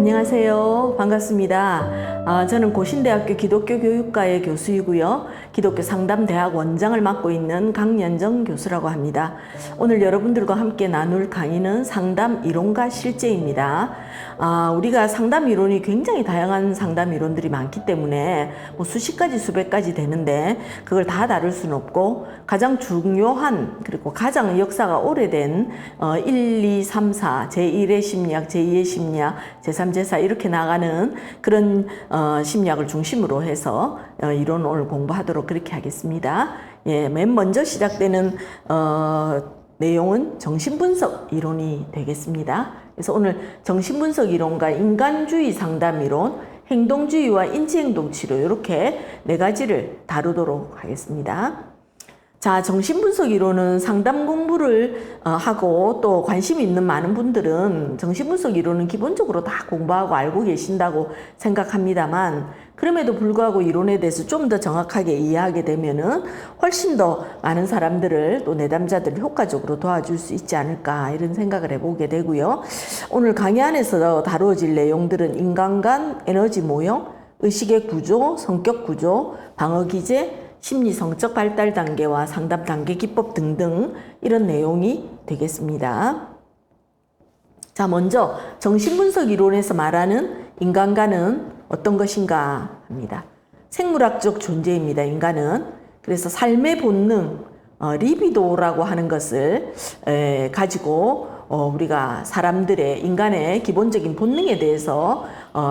안녕하세요. 반갑습니다. 저는 고신대학교 기독교교육과의 교수이고요. 기독교 상담대학 원장을 맡고 있는 강연정 교수라고 합니다. 오늘 여러분들과 함께 나눌 강의는 상담 이론과 실제입니다. 우리가 상담 이론이 굉장히 다양한 상담 이론들이 많기 때문에 수십 가지, 수백 가지 되는데 그걸 다 다룰 수는 없고 가장 중요한 그리고 가장 역사가 오래된 1, 2, 3, 4, 제1의 심리학, 제2의 심리학, 제3, 제4 이렇게 나가는 그런 심리학을 중심으로 해서 이론을 오늘 공부하도록 그렇게 하겠습니다. 예, 맨 먼저 시작되는 내용은 정신분석 이론이 되겠습니다. 그래서 오늘 정신분석 이론과 인간주의 상담 이론, 행동주의와 인지행동치료 이렇게 네 가지를 다루도록 하겠습니다. 자, 정신분석 이론은 상담 공부를 하고 또 관심 있는 많은 분들은 정신분석 이론은 기본적으로 다 공부하고 알고 계신다고 생각합니다만 그럼에도 불구하고 이론에 대해서 좀 더 정확하게 이해하게 되면은 훨씬 더 많은 사람들을 또 내담자들을 효과적으로 도와줄 수 있지 않을까 이런 생각을 해보게 되고요. 오늘 강의 안에서 다루어질 내용들은 인간 에너지 모형, 의식의 구조, 성격 구조, 방어 기제, 심리 성적 발달 단계와 상담 단계 기법 등등 이런 내용이 되겠습니다. 자, 먼저 정신분석 이론에서 말하는 인간관은 어떤 것인가 합니다. 생물학적 존재입니다. 인간은. 그래서 삶의 본능, 리비도라고 하는 것을 가지고 우리가 사람들의 인간의 기본적인 본능에 대해서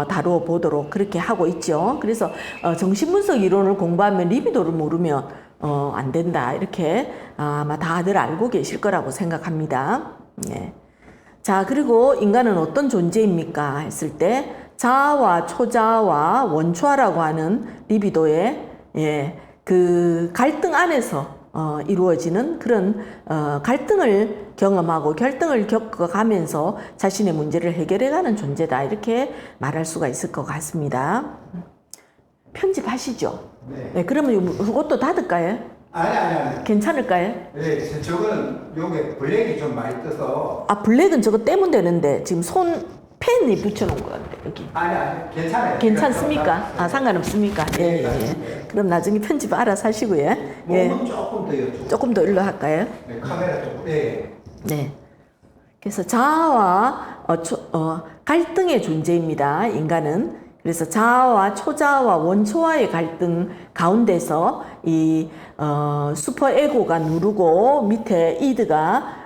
다루어 보도록 그렇게 하고 있죠. 그래서 정신분석 이론을 공부하면 리비도를 모르면 안 된다. 이렇게 아마 다들 알고 계실 거라고 생각합니다. 예. 자, 그리고 인간은 어떤 존재입니까? 했을 때 자아와 초자아와 원초아라고 하는 리비도의 그 갈등 안에서 이루어지는 그런 갈등을 경험하고 결등을 겪어가면서 자신의 문제를 해결해가는 존재다 이렇게 말할 수가 있을 것 같습니다. 편집하시죠? 네. 그러면 이것도 닫을까요? 아니. 괜찮을까요? 네, 저거는 요게 블랙이 좀 많이 떠서. 블랙은 저거 떼면 되는데 지금 펜이 붙여놓은 것 같아요, 여기. 아니, 괜찮아요. 괜찮습니까? 상관없습니까? 예. 그럼 나중에 편집 알아서 하시고요. 몸은 조금 더요. 조금 더 일로 할까요? 네, 카메라 조금. 네. 그래서 자아와 갈등의 존재입니다. 인간은. 그래서 자아와 초자아와 원초와의 갈등 가운데서 이 슈퍼에고가 누르고 밑에 이드가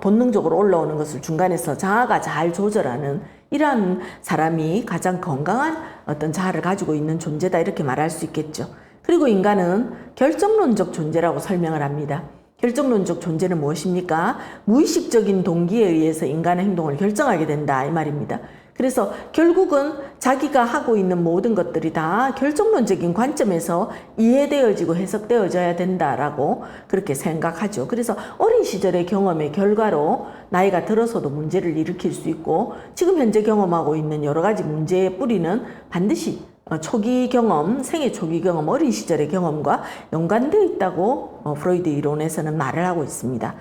본능적으로 올라오는 것을 중간에서 자아가 잘 조절하는 이러한 사람이 가장 건강한 어떤 자아를 가지고 있는 존재다 이렇게 말할 수 있겠죠. 그리고 인간은 결정론적 존재라고 설명을 합니다. 결정론적 존재는 무엇입니까? 무의식적인 동기에 의해서 인간의 행동을 결정하게 된다 이 말입니다. 그래서 결국은 자기가 하고 있는 모든 것들이 다 결정론적인 관점에서 이해되어지고 해석되어져야 된다라고 그렇게 생각하죠. 그래서 어린 시절의 경험의 결과로 나이가 들어서도 문제를 일으킬 수 있고 지금 현재 경험하고 있는 여러 가지 문제의 뿌리는 반드시 초기 경험, 생애 초기 경험, 어린 시절의 경험과 연관되어 있다고 프로이드 이론에서는 말을 하고 있습니다.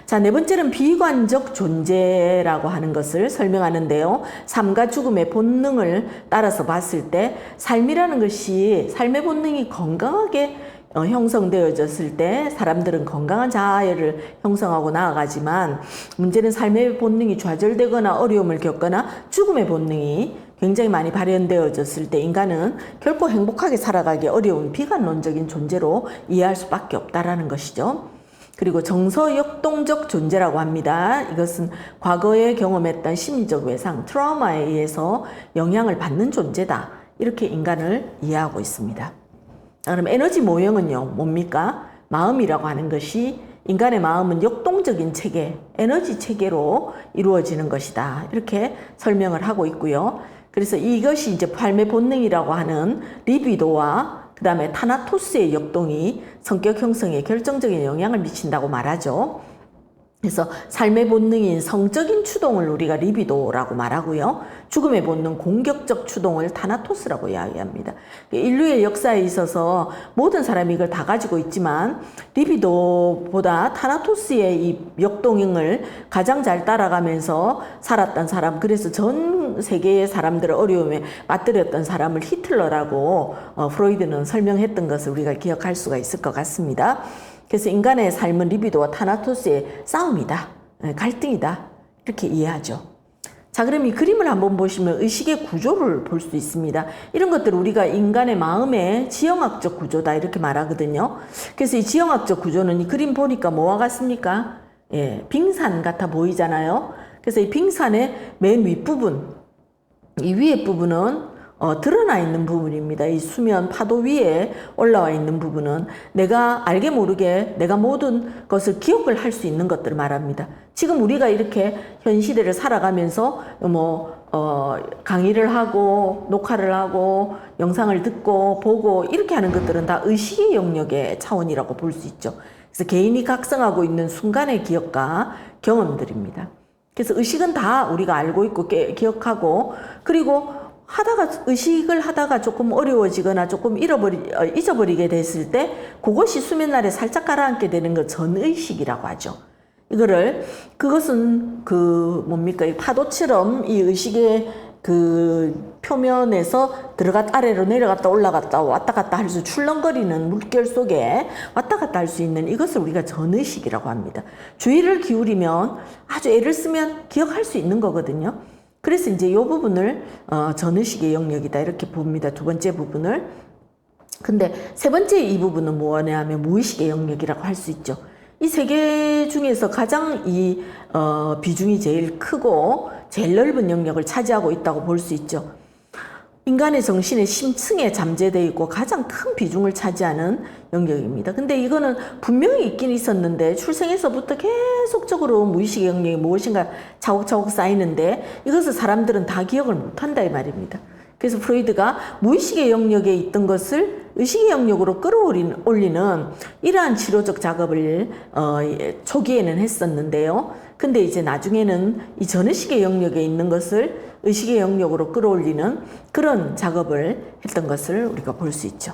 자, 네 번째는 비관적 존재라고 하는 것을 설명하는데요. 삶과 죽음의 본능을 따라서 봤을 때 삶이라는 것이 삶의 본능이 건강하게 형성되어졌을 때 사람들은 건강한 자아를 형성하고 나아가지만 문제는 삶의 본능이 좌절되거나 어려움을 겪거나 죽음의 본능이 굉장히 많이 발현되어졌을 때 인간은 결코 행복하게 살아가기 어려운 비관론적인 존재로 이해할 수밖에 없다라는 것이죠. 그리고 정서역동적 존재라고 합니다. 이것은 과거에 경험했던 심리적 외상, 트라우마에 의해서 영향을 받는 존재다. 이렇게 인간을 이해하고 있습니다. 그럼 에너지 모형은요, 뭡니까? 마음이라고 하는 것이 인간의 마음은 역동적인 체계, 에너지 체계로 이루어지는 것이다. 이렇게 설명을 하고 있고요. 그래서 이것이 이제 삶의 본능이라고 하는 리비도와 그 다음에 타나토스의 역동이 성격 형성에 결정적인 영향을 미친다고 말하죠. 그래서 삶의 본능인 성적인 추동을 우리가 리비도라고 말하고요. 죽음의 본능, 공격적 추동을 타나토스라고 이야기합니다. 인류의 역사에 있어서 모든 사람이 이걸 다 가지고 있지만 리비도보다 타나토스의 이 역동을 가장 잘 따라가면서 살았던 사람, 그래서 전 전 세계의 사람들을 어려움에 빠뜨렸던 사람을 히틀러라고 프로이드는 설명했던 것을 우리가 기억할 수가 있을 것 같습니다. 그래서 인간의 삶은 리비도와 타나토스의 싸움이다, 갈등이다, 이렇게 이해하죠. 자, 그럼 이 그림을 한번 보시면 의식의 구조를 볼 수 있습니다. 이런 것들을 우리가 인간의 마음의 지형학적 구조다 이렇게 말하거든요. 그래서 이 지형학적 구조는 이 그림 보니까 뭐와 같습니까? 예, 빙산 같아 보이잖아요. 그래서 이 빙산의 맨 윗부분, 이 위에 부분은 드러나 있는 부분입니다. 이 수면 파도 위에 올라와 있는 부분은 내가 알게 모르게 내가 모든 것을 기억을 할 수 있는 것들을 말합니다. 지금 우리가 이렇게 현 시대를 살아가면서 강의를 하고 녹화를 하고 영상을 듣고 보고 이렇게 하는 것들은 다 의식의 영역의 차원이라고 볼 수 있죠. 그래서 개인이 각성하고 있는 순간의 기억과 경험들입니다. 그래서 의식은 다 우리가 알고 있고 기억하고, 그리고 의식을 하다가 조금 어려워지거나 조금 잊어버리게 됐을 때 그것이 수면 아래 살짝 가라앉게 되는 걸 전의식이라고 하죠. 그것은 이 파도처럼 이 의식의 표면에서 아래로 내려갔다 올라갔다 왔다 갔다 할 수, 출렁거리는 물결 속에 왔다 갔다 할 수 있는 이것을 우리가 전의식이라고 합니다. 주의를 기울이면, 아주 애를 쓰면 기억할 수 있는 거거든요. 그래서 이제 이 부분을 전의식의 영역이다 이렇게 봅니다. 두 번째 부분을. 근데 세 번째 이 부분은 뭐냐 하면 무의식의 영역이라고 할 수 있죠. 이 세 개 중에서 가장 비중이 제일 크고 제일 넓은 영역을 차지하고 있다고 볼 수 있죠. 인간의 정신의 심층에 잠재되어 있고 가장 큰 비중을 차지하는 영역입니다. 근데 이거는 분명히 있긴 있었는데 출생에서부터 계속적으로 무의식의 영역이 무엇인가 차곡차곡 쌓이는데 이것을 사람들은 다 기억을 못한다 이 말입니다. 그래서 프로이드가 무의식의 영역에 있던 것을 의식의 영역으로 끌어올리는 이러한 치료적 작업을 초기에는 했었는데요. 근데 이제 나중에는 이 전의식의 영역에 있는 것을 의식의 영역으로 끌어올리는 그런 작업을 했던 것을 우리가 볼 수 있죠.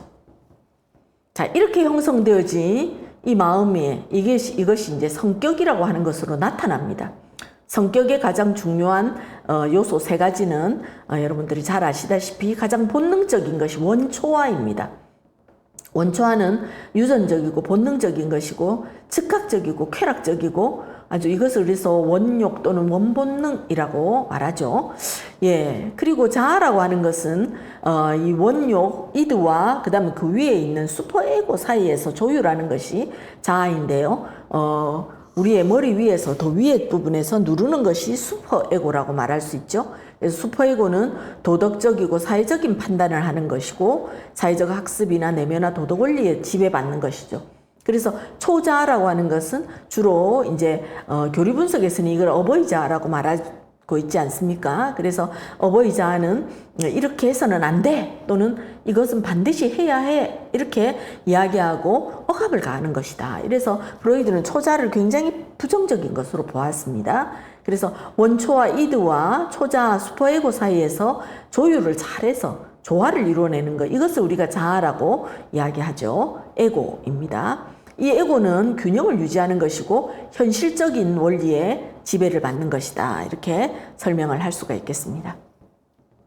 자, 이렇게 형성되어진 이 마음이 이것이 이제 성격이라고 하는 것으로 나타납니다. 성격의 가장 중요한 요소 세 가지는 여러분들이 잘 아시다시피 가장 본능적인 것이 원초화입니다. 원초화는 유전적이고 본능적인 것이고 즉각적이고 쾌락적이고 아주 이것을 그래서 원욕 또는 원본능이라고 말하죠. 예. 그리고 자아라고 하는 것은 이 원욕, 이드와 그다음에 그 위에 있는 슈퍼에고 사이에서 조율하는 것이 자아인데요. 우리의 머리 위에서 더 위에 부분에서 누르는 것이 슈퍼에고라고 말할 수 있죠. 그래서 슈퍼에고는 도덕적이고 사회적인 판단을 하는 것이고 사회적 학습이나 내면화 도덕 원리에 지배받는 것이죠. 그래서 초자아라고 하는 것은 주로 이제 교리 분석에서는 이걸 어버이자아라고 말하고 있지 않습니까? 그래서 어버이자아는 이렇게 해서는 안 돼, 또는 이것은 반드시 해야 해, 이렇게 이야기하고 억압을 가하는 것이다. 이래서 프로이드는 초자아를 굉장히 부정적인 것으로 보았습니다. 그래서 원초와 이드와 초자아 슈퍼에고 사이에서 조율을 잘해서 조화를 이루어내는 것, 이것을 우리가 자아라고 이야기하죠. 에고입니다. 이 에고는 균형을 유지하는 것이고 현실적인 원리에 지배를 받는 것이다. 이렇게 설명을 할 수가 있겠습니다.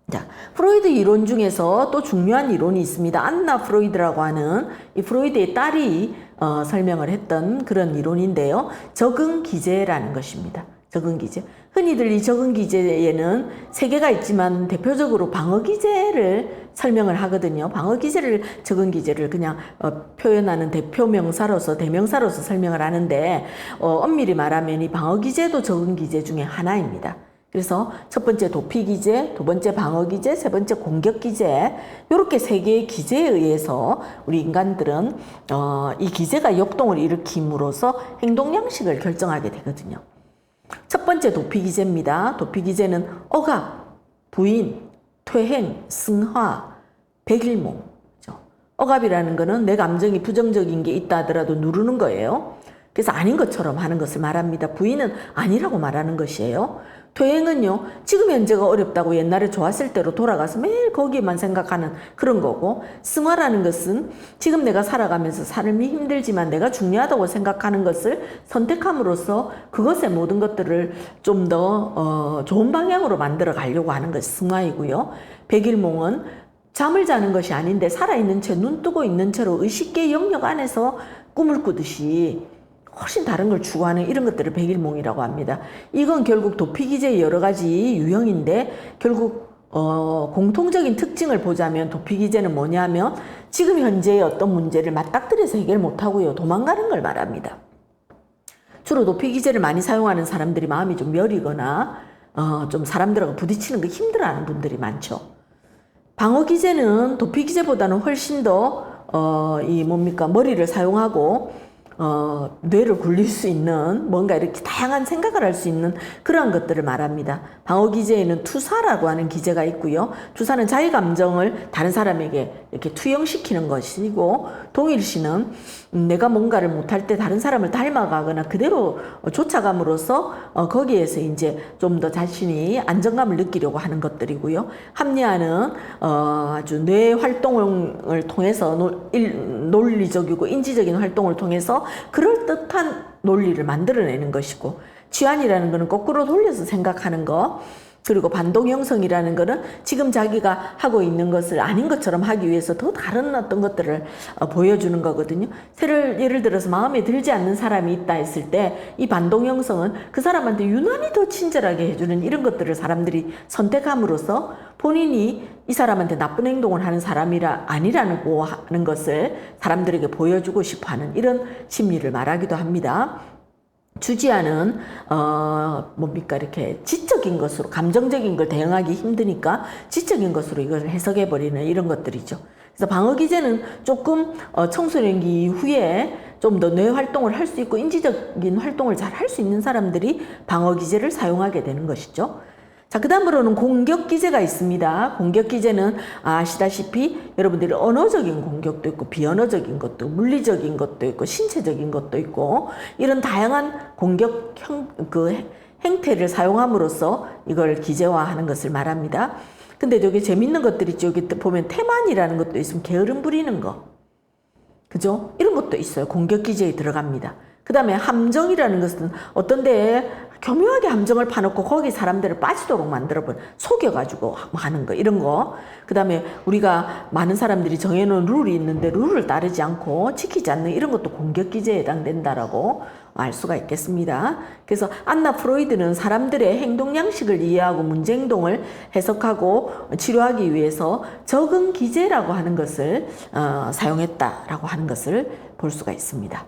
자, 프로이드 이론 중에서 또 중요한 이론이 있습니다. 안나 프로이드라고 하는 이 프로이드의 딸이 설명을 했던 그런 이론인데요. 적응 기제라는 것입니다. 적응 기제. 흔히들 이 적응 기제에는 세 개가 있지만 대표적으로 방어 기제를 설명을 하거든요. 방어 기제를, 적응 기제를 그냥 표현하는 대표 명사로서, 대명사로서 설명을 하는데 엄밀히 말하면 이 방어 기제도 적응 기제 중에 하나입니다. 그래서 첫 번째 도피 기제, 두 번째 방어 기제, 세 번째 공격 기제, 이렇게 세 개의 기제에 의해서 우리 인간들은 이 기제가 역동을 일으킴으로써 행동 양식을 결정하게 되거든요. 첫 번째 도피 기제입니다. 도피 기제는 억압, 부인, 퇴행, 승화, 백일몽. 억압이라는 거는 내 감정이 부정적인 게 있다 하더라도 누르는 거예요. 그래서 아닌 것처럼 하는 것을 말합니다. 부인은 아니라고 말하는 것이에요. 퇴행은요, 지금 현재가 어렵다고 옛날에 좋았을 때로 돌아가서 매일 거기에만 생각하는 그런 거고, 승화라는 것은 지금 내가 살아가면서 삶이 힘들지만 내가 중요하다고 생각하는 것을 선택함으로써 그것의 모든 것들을 좀 더 좋은 방향으로 만들어 가려고 하는 것이 승화이고요. 백일몽은 잠을 자는 것이 아닌데 살아있는 채, 눈 뜨고 있는 채로 의식계 영역 안에서 꿈을 꾸듯이 훨씬 다른 걸 추구하는 이런 것들을 백일몽이라고 합니다. 이건 결국 도피기제의 여러 가지 유형인데 결국 공통적인 특징을 보자면 도피기제는 뭐냐면 지금 현재의 어떤 문제를 맞닥뜨려서 해결 못하고요. 도망가는 걸 말합니다. 주로 도피기제를 많이 사용하는 사람들이 마음이 좀 여리거나 좀 사람들하고 부딪히는 거 힘들어하는 분들이 많죠. 방어기제는 도피기제보다는 훨씬 더 머리를 사용하고 뇌를 굴릴 수 있는 뭔가 이렇게 다양한 생각을 할 수 있는 그러한 것들을 말합니다. 방어기제에는 투사라고 하는 기제가 있고요. 투사는 자기 감정을 다른 사람에게 이렇게 투영시키는 것이고, 동일시는 내가 뭔가를 못할 때 다른 사람을 닮아가거나 그대로 쫓아감으로써 거기에서 이제 좀 더 자신이 안정감을 느끼려고 하는 것들이고요. 합리화는 아주 뇌 활동을 통해서 논리적이고 인지적인 활동을 통해서 그럴듯한 논리를 만들어내는 것이고, 취안이라는 것은 거꾸로 돌려서 생각하는 것, 그리고 반동형성이라는 것은 지금 자기가 하고 있는 것을 아닌 것처럼 하기 위해서 더 다른 어떤 것들을 보여주는 거거든요. 예를 들어서 마음에 들지 않는 사람이 있다 했을 때 이 반동형성은 그 사람한테 유난히 더 친절하게 해주는 이런 것들을 사람들이 선택함으로써 본인이 이 사람한테 나쁜 행동을 하는 아니라는 하는 것을 사람들에게 보여주고 싶어하는 이런 심리를 말하기도 합니다. 주지하는 이렇게 지적인 것으로, 감정적인 걸 대응하기 힘드니까 지적인 것으로 이걸 해석해 버리는 이런 것들이죠. 그래서 방어기제는 조금 청소년기 이후에 좀 더 뇌 활동을 할 수 있고 인지적인 활동을 잘 할 수 있는 사람들이 방어기제를 사용하게 되는 것이죠. 자, 그 다음으로는 공격기제가 있습니다. 공격기제는 아시다시피 여러분들이 언어적인 공격도 있고 비언어적인 것도, 물리적인 것도 있고 신체적인 것도 있고 이런 다양한 공격 행태를 사용함으로써 이걸 기제화하는 것을 말합니다. 근데 저기 재밌는 것들이 있죠. 여기 보면 태만이라는 것도 있으면 게으름 부리는 거, 그죠? 이런 것도 있어요. 공격기제에 들어갑니다. 그 다음에 함정이라는 것은 어떤 데에 교묘하게 함정을 파놓고 거기 사람들을 빠지도록 만들어버려, 속여가지고 하는 거, 이런 거. 그 다음에 우리가 많은 사람들이 정해놓은 룰이 있는데 룰을 따르지 않고 지키지 않는 이런 것도 공격기제에 해당된다라고 알 수가 있겠습니다. 그래서 안나 프로이드는 사람들의 행동 양식을 이해하고 문제 행동을 해석하고 치료하기 위해서 적응기제라고 하는 것을 사용했다라고 하는 것을 볼 수가 있습니다.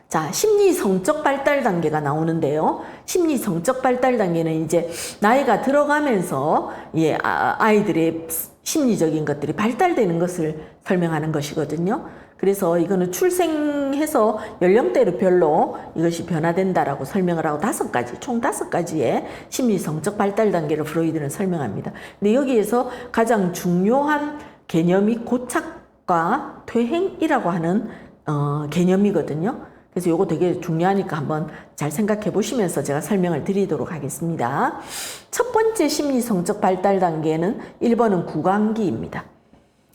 자, 심리성적 발달 단계가 나오는데요. 심리성적 발달 단계는 이제 나이가 들어가면서 아이들의 심리적인 것들이 발달되는 것을 설명하는 것이거든요. 그래서 이거는 출생해서 연령대별로 이것이 변화된다라고 설명을 하고 총 5가지의 심리성적 발달 단계를 프로이드는 설명합니다. 근데 여기에서 가장 중요한 개념이 고착과 퇴행이라고 하는 개념이거든요. 그래서 요거 되게 중요하니까 한번 잘 생각해 보시면서 제가 설명을 드리도록 하겠습니다. 첫 번째 심리성적 발달 단계는 1번은 구강기입니다.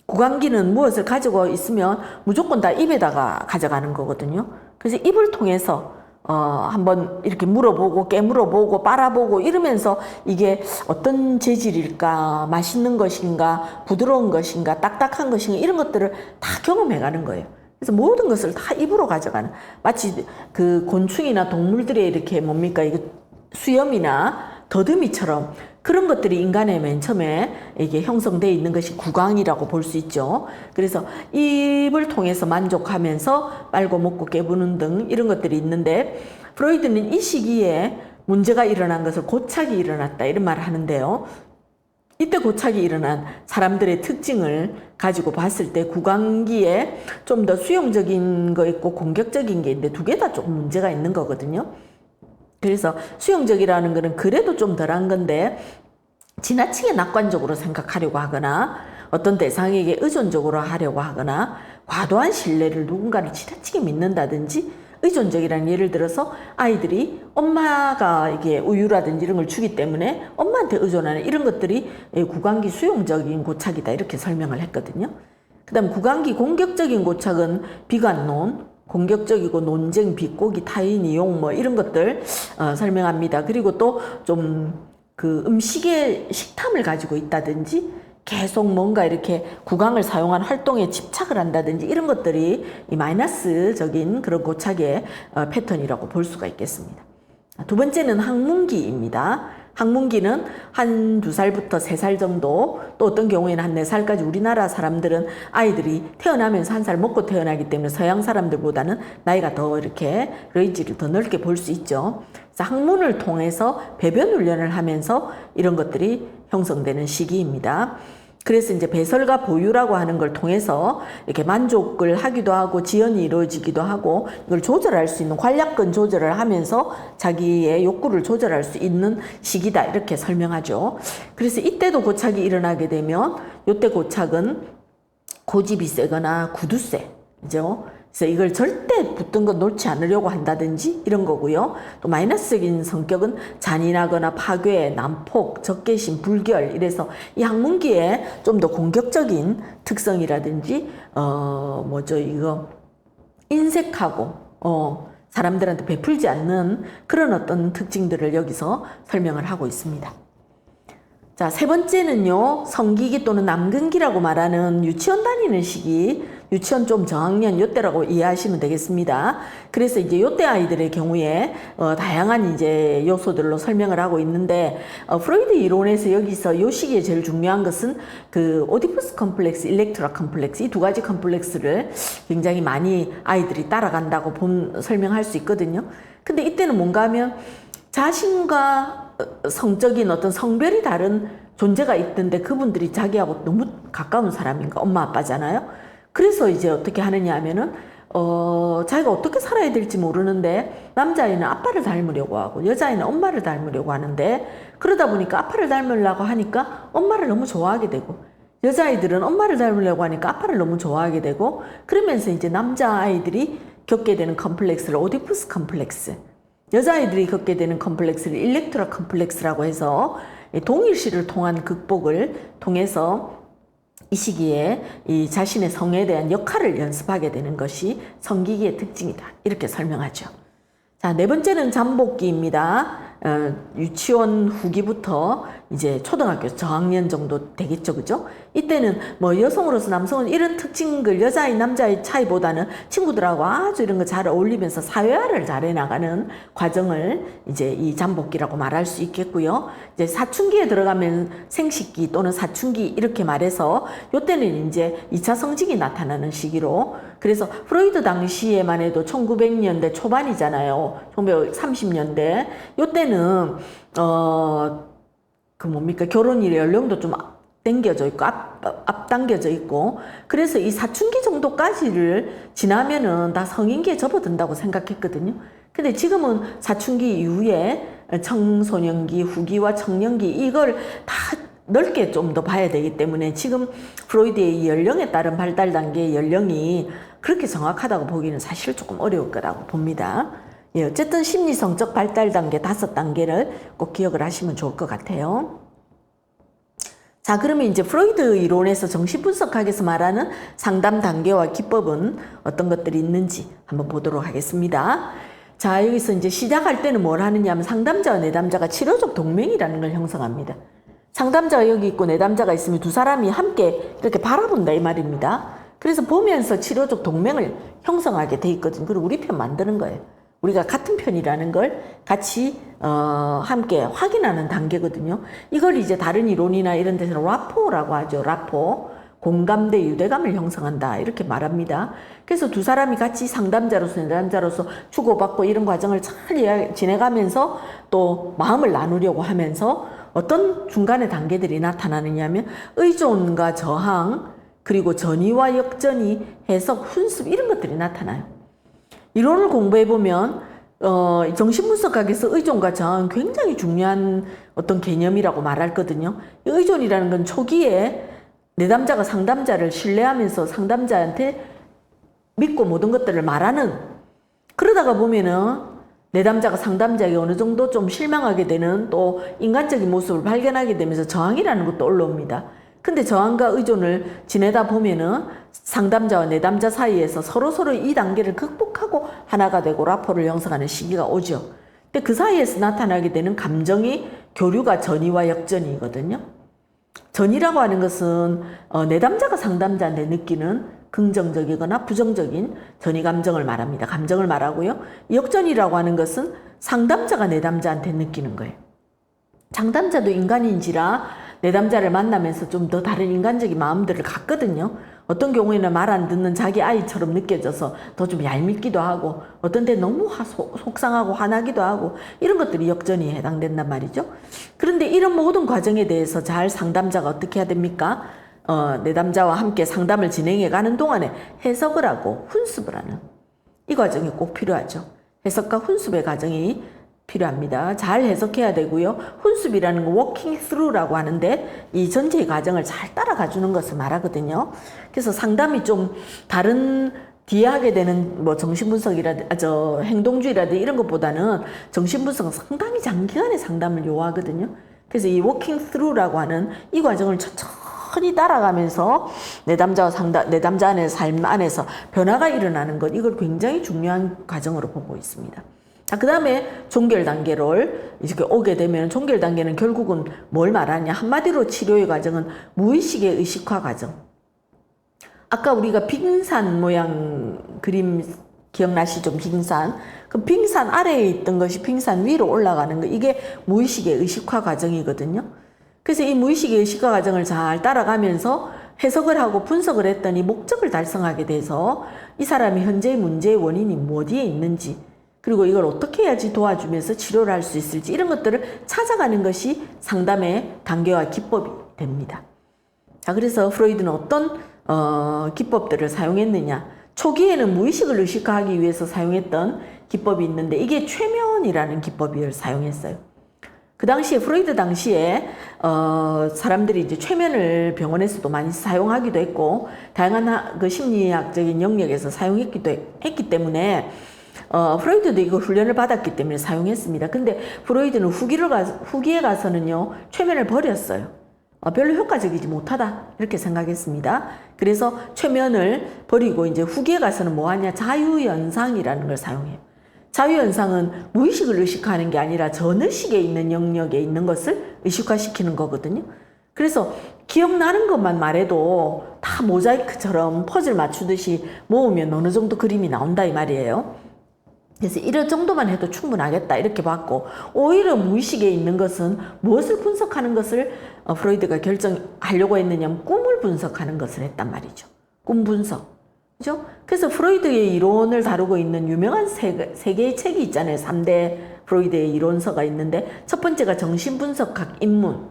구강기는 무엇을 가지고 있으면 무조건 다 입에다가 가져가는 거거든요. 그래서 입을 통해서 한번 이렇게 물어보고 깨물어보고 빨아보고 이러면서 이게 어떤 재질일까, 맛있는 것인가, 부드러운 것인가, 딱딱한 것인가 이런 것들을 다 경험해 가는 거예요. 그래서 모든 것을 다 입으로 가져가는, 마치 그 곤충이나 동물들의 이렇게 이게 수염이나 더듬이처럼 그런 것들이 인간의 맨 처음에 이게 형성되어 있는 것이 구강이라고 볼 수 있죠. 그래서 입을 통해서 만족하면서 빨고 먹고 깨부는 등 이런 것들이 있는데, 프로이드는 이 시기에 문제가 일어난 것을 고착이 일어났다 이런 말을 하는데요. 이때 고착이 일어난 사람들의 특징을 가지고 봤을 때 구강기에 좀 더 수용적인 거 있고 공격적인 게 있는데 두 개 다 조금 문제가 있는 거거든요. 그래서 수용적이라는 거는 그래도 좀 덜한 건데 지나치게 낙관적으로 생각하려고 하거나 어떤 대상에게 의존적으로 하려고 하거나 과도한 신뢰를 누군가를 지나치게 믿는다든지 의존적이라는 예를 들어서 아이들이 엄마가 이게 우유라든지 이런 걸 주기 때문에 엄마한테 의존하는 이런 것들이 구강기 수용적인 고착이다 이렇게 설명을 했거든요. 그 다음 구강기 공격적인 고착은 비관론, 공격적이고 논쟁, 비꼬기, 타인 이용 뭐 이런 것들 설명합니다. 그리고 또 좀 그 음식에 식탐을 가지고 있다든지 계속 뭔가 이렇게 구강을 사용한 활동에 집착을 한다든지 이런 것들이 이 마이너스적인 그런 고착의 패턴이라고 볼 수가 있겠습니다. 두 번째는 항문기입니다. 항문기는 한 2살부터 3살 정도, 또 어떤 경우에는 한 4살까지 우리나라 사람들은 아이들이 태어나면서 1살 먹고 태어나기 때문에 서양 사람들보다는 나이가 더 이렇게 레인지를 더 넓게 볼 수 있죠. 그래서 항문을 통해서 배변 훈련을 하면서 이런 것들이 형성되는 시기입니다. 그래서 이제 배설과 보유라고 하는 걸 통해서 이렇게 만족을 하기도 하고 지연이 이루어지기도 하고 이걸 조절할 수 있는 관략근 조절을 하면서 자기의 욕구를 조절할 수 있는 시기다 이렇게 설명하죠. 그래서 이때도 고착이 일어나게 되면 이때 고착은 고집이 세거나 구두쇠, 그죠? 그래서 이걸 절대 붙든 거 놓지 않으려고 한다든지 이런 거고요. 또 마이너스적인 성격은 잔인하거나 파괴, 난폭, 적개심, 불결 이래서 이 항문기에 좀 더 공격적인 특성이라든지 이거 인색하고 사람들한테 베풀지 않는 그런 어떤 특징들을 여기서 설명을 하고 있습니다. 자, 세 번째는요, 성기기 또는 남근기라고 말하는 유치원 다니는 시기, 유치원 좀 저학년 요때라고 이해하시면 되겠습니다. 그래서 이제 요때 아이들의 경우에 다양한 이제 요소들로 설명을 하고 있는데 프로이드 이론에서 여기서 요 시기에 제일 중요한 것은 그 오디푸스 컴플렉스, 일렉트라 컴플렉스 이 두 가지 컴플렉스를 굉장히 많이 아이들이 따라간다고 설명할 수 있거든요. 근데 이때는 뭔가 하면 자신과 성적인 어떤 성별이 다른 존재가 있던데 그분들이 자기하고 너무 가까운 사람인가 엄마 아빠잖아요. 그래서 이제 어떻게 하느냐 하면은 자기가 어떻게 살아야 될지 모르는데 남자아이는 아빠를 닮으려고 하고 여자아이는 엄마를 닮으려고 하는데 그러다 보니까 아빠를 닮으려고 하니까 엄마를 너무 좋아하게 되고 여자아이들은 엄마를 닮으려고 하니까 아빠를 너무 좋아하게 되고 그러면서 이제 남자아이들이 겪게 되는 컴플렉스를 오디푸스 컴플렉스, 여자아이들이 겪게 되는 컴플렉스를 일렉트라 컴플렉스라고 해서 동일시를 통한 극복을 통해서 이 시기에 이 자신의 성에 대한 역할을 연습하게 되는 것이 성기기의 특징이다. 이렇게 설명하죠. 자, 네 번째는 잠복기입니다. 유치원 후기부터 이제 초등학교 저학년 정도 되겠죠, 그죠? 이때는 뭐 여성으로서 남성은 이런 특징을 여자아이, 남자아이 차이보다는 친구들하고 아주 이런 거 잘 어울리면서 사회화를 잘 해나가는 과정을 이제 이 잠복기라고 말할 수 있겠고요. 이제 사춘기에 들어가면 생식기 또는 사춘기 이렇게 말해서 이때는 이제 2차 성징이 나타나는 시기로 그래서 프로이드 당시에만 해도 1900년대 초반이잖아요. 1930년대. 이때는 결혼일 연령도 좀 당겨져 있고 앞당겨져 있고 그래서 이 사춘기 정도까지를 지나면은 다 성인기에 접어든다고 생각했거든요. 근데 지금은 사춘기 이후에 청소년기, 후기와 청년기 이걸 다 넓게 좀 더 봐야 되기 때문에 지금 프로이드의 이 연령에 따른 발달 단계의 연령이 그렇게 정확하다고 보기는 사실 조금 어려울 거라고 봅니다. 예, 어쨌든 심리성적 발달 단계 5단계를 꼭 기억을 하시면 좋을 것 같아요. 자, 그러면 이제 프로이드 이론에서 정신분석학에서 말하는 상담 단계와 기법은 어떤 것들이 있는지 한번 보도록 하겠습니다. 자, 여기서 이제 시작할 때는 뭘 하느냐 하면 상담자와 내담자가 치료적 동맹이라는 걸 형성합니다. 상담자가 여기 있고 내담자가 있으면 두 사람이 함께 이렇게 바라본다 이 말입니다. 그래서 보면서 치료적 동맹을 형성하게 돼 있거든요. 그리고 우리 편 만드는 거예요. 우리가 같은 편이라는 걸 같이 함께 확인하는 단계거든요. 이걸 이제 다른 이론이나 이런 데서는 라포라고 하죠. 라포. 공감대, 유대감을 형성한다. 이렇게 말합니다. 그래서 두 사람이 같이 상담자로서 내담자로서 주고받고 이런 과정을 잘 지내가면서 또 마음을 나누려고 하면서 어떤 중간의 단계들이 나타나느냐 하면 의존과 저항, 그리고 전이와 역전이, 해석, 훈습 이런 것들이 나타나요. 이론을 공부해보면 정신분석학에서 의존과 저항은 굉장히 중요한 어떤 개념이라고 말하거든요. 의존이라는 건 초기에 내담자가 상담자를 신뢰하면서 상담자한테 믿고 모든 것들을 말하는, 그러다가 보면은 내담자가 상담자에게 어느 정도 좀 실망하게 되는, 또 인간적인 모습을 발견하게 되면서 저항이라는 것도 올라옵니다. 근데 저항과 의존을 지내다 보면은 상담자와 내담자 사이에서 서로 이 단계를 극복하고 하나가 되고 라포를 형성하는 시기가 오죠. 근데 그 사이에서 나타나게 되는 감정이 교류가 전이와 역전이거든요. 전이라고 하는 것은 내담자가 상담자한테 느끼는 긍정적이거나 부정적인 전이 감정을 말합니다. 감정을 말하고요. 역전이라고 하는 것은 상담자가 내담자한테 느끼는 거예요. 상담자도 인간인지라 내담자를 만나면서 좀 더 다른 인간적인 마음들을 갖거든요. 어떤 경우에는 말 안 듣는 자기 아이처럼 느껴져서 더 좀 얄밉기도 하고, 어떤 때 너무 속상하고 화나기도 하고, 이런 것들이 역전이 해당된단 말이죠. 그런데 이런 모든 과정에 대해서 잘 상담자가 어떻게 해야 됩니까? 내담자와 함께 상담을 진행해 가는 동안에 해석을 하고 훈습을 하는 이 과정이 꼭 필요하죠. 해석과 훈습의 과정이 필요합니다. 잘 해석해야 되고요. 훈습이라는 거 워킹 스루라고 하는데 이 전체의 과정을 잘 따라가 주는 것을 말하거든요. 그래서 상담이 좀 다른 뒤에 하게 되는 뭐 정신분석이라든지 행동주의라든지 이런 것보다는 정신분석은 상당히 장기간의 상담을 요하거든요. 그래서 이 워킹 스루라고 하는 이 과정을 천천히 따라가면서 내담자 안의 삶 안에서 변화가 일어나는 것, 이걸 굉장히 중요한 과정으로 보고 있습니다. 자, 그 다음에 종결 단계를 이렇게 오게 되면, 종결 단계는 결국은 뭘 말하냐? 한마디로 치료의 과정은 무의식의 의식화 과정. 아까 우리가 빙산 모양 그림 기억나시죠? 빙산. 그 빙산 아래에 있던 것이 빙산 위로 올라가는 거, 이게 무의식의 의식화 과정이거든요. 그래서 이 무의식의 의식화 과정을 잘 따라가면서 해석을 하고 분석을 했더니 목적을 달성하게 돼서 이 사람이 현재의 문제의 원인이 어디에 있는지, 그리고 이걸 어떻게 해야지 도와주면서 치료를 할 수 있을지, 이런 것들을 찾아가는 것이 상담의 단계와 기법이 됩니다. 자, 그래서 프로이드는 어떤 기법들을 사용했느냐? 초기에는 무의식을 의식화하기 위해서 사용했던 기법이 있는데, 이게 최면이라는 기법을 사용했어요. 그 당시에, 프로이드 당시에 사람들이 이제 최면을 병원에서도 많이 사용하기도 했고, 다양한 그 심리학적인 영역에서 사용했기도 했기 때문에 프로이드도 이거 훈련을 받았기 때문에 사용했습니다. 근데 프로이드는 후기에 가서는요, 최면을 버렸어요. 별로 효과적이지 못하다, 이렇게 생각했습니다. 그래서 최면을 버리고 이제 후기에 가서는 뭐 하냐? 자유연상이라는 걸 사용해요. 자유연상은 무의식을 의식하는 게 아니라 전의식에 있는 영역에 있는 것을 의식화시키는 거거든요. 그래서 기억나는 것만 말해도 다 모자이크처럼 퍼즐 맞추듯이 모으면 어느 정도 그림이 나온다, 이 말이에요. 그래서 이런 정도만 해도 충분하겠다, 이렇게 봤고, 오히려 무의식에 있는 것은 무엇을 분석하는 것을 프로이드가 결정하려고 했느냐면 꿈을 분석하는 것을 했단 말이죠. 꿈 분석. 그죠? 그래서 프로이드의 이론을 다루고 있는 유명한 세 개의 책이 있잖아요. 3대 프로이드의 이론서가 있는데, 첫 번째가 정신분석학 입문,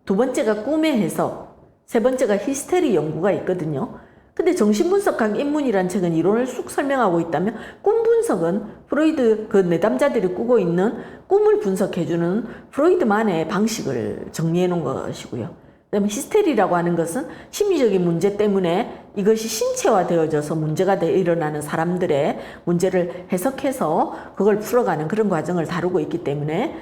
두 번째가 꿈의 해석, 세 번째가 히스테리 연구가 있거든요. 근데 정신분석학 입문이란 책은 이론을 쑥 설명하고 있다면, 꿈 분석은 프로이드 그 내담자들이 꾸고 있는 꿈을 분석해주는 프로이드만의 방식을 정리해 놓은 것이고요. 그다음에 히스테리라고 하는 것은 심리적인 문제 때문에 이것이 신체화되어져서 문제가 일어나는 사람들의 문제를 해석해서 그걸 풀어가는 그런 과정을 다루고 있기 때문에,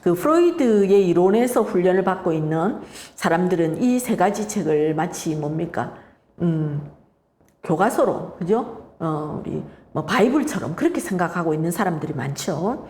그 프로이드의 이론에서 훈련을 받고 있는 사람들은 이 세 가지 책을 마치 뭡니까? 교과서로, 그죠? 우리 뭐 바이블처럼 그렇게 생각하고 있는 사람들이 많죠.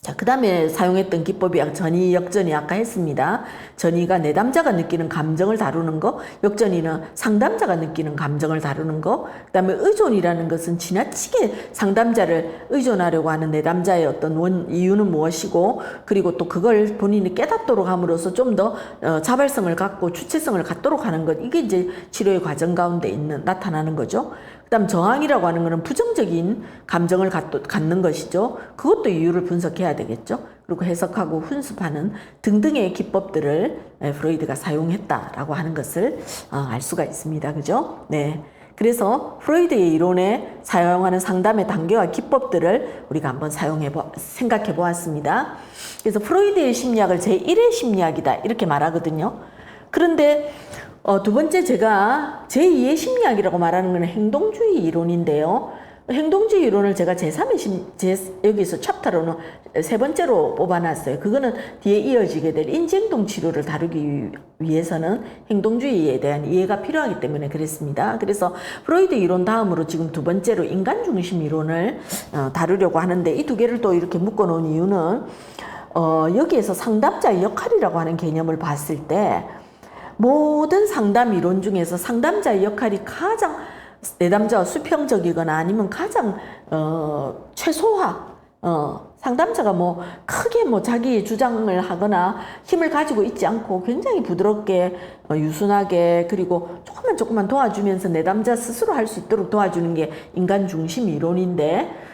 자, 그 다음에 사용했던 기법이 전이, 역전이 아까 했습니다. 전이가 내담자가 느끼는 감정을 다루는 거, 역전이는 상담자가 느끼는 감정을 다루는 거, 그 다음에 의존이라는 것은 지나치게 상담자를 의존하려고 하는 내담자의 어떤 이유는 무엇이고, 그리고 또 그걸 본인이 깨닫도록 함으로써 좀 더 자발성을 갖고 주체성을 갖도록 하는 것, 이게 이제 치료의 과정 가운데 나타나는 거죠. 그다음 저항이라고 하는 것은 부정적인 감정을 갖는 것이죠. 그것도 이유를 분석해야 되겠죠. 그리고 해석하고 훈습하는 등등의 기법들을 프로이드가 사용했다라고 하는 것을 알 수가 있습니다. 그죠? 네. 그래서 프로이드의 이론에 사용하는 상담의 단계와 기법들을 우리가 한번 생각해 보았습니다. 그래서 프로이드의 심리학을 제1의 심리학이다, 이렇게 말하거든요. 그런데 두 번째 제가 제2의 심리학이라고 말하는 것은 행동주의 이론인데요. 행동주의 이론을 제가 여기서 챕터로는 세 번째로 뽑아놨어요. 그거는 뒤에 이어지게 될 인지행동 치료를 다루기 위해서는 행동주의에 대한 이해가 필요하기 때문에 그랬습니다. 그래서 프로이드 이론 다음으로 지금 두 번째로 인간중심 이론을 다루려고 하는데, 이 두 개를 또 이렇게 묶어놓은 이유는 여기에서 상담자의 역할이라고 하는 개념을 봤을 때, 모든 상담 이론 중에서 상담자의 역할이 가장 내담자와 수평적이거나 아니면 가장 최소화, 상담자가 뭐 크게 뭐 자기 주장을 하거나 힘을 가지고 있지 않고 굉장히 부드럽게 유순하게, 그리고 조금만 도와주면서 내담자 스스로 할 수 있도록 도와주는 게 인간 중심 이론인데,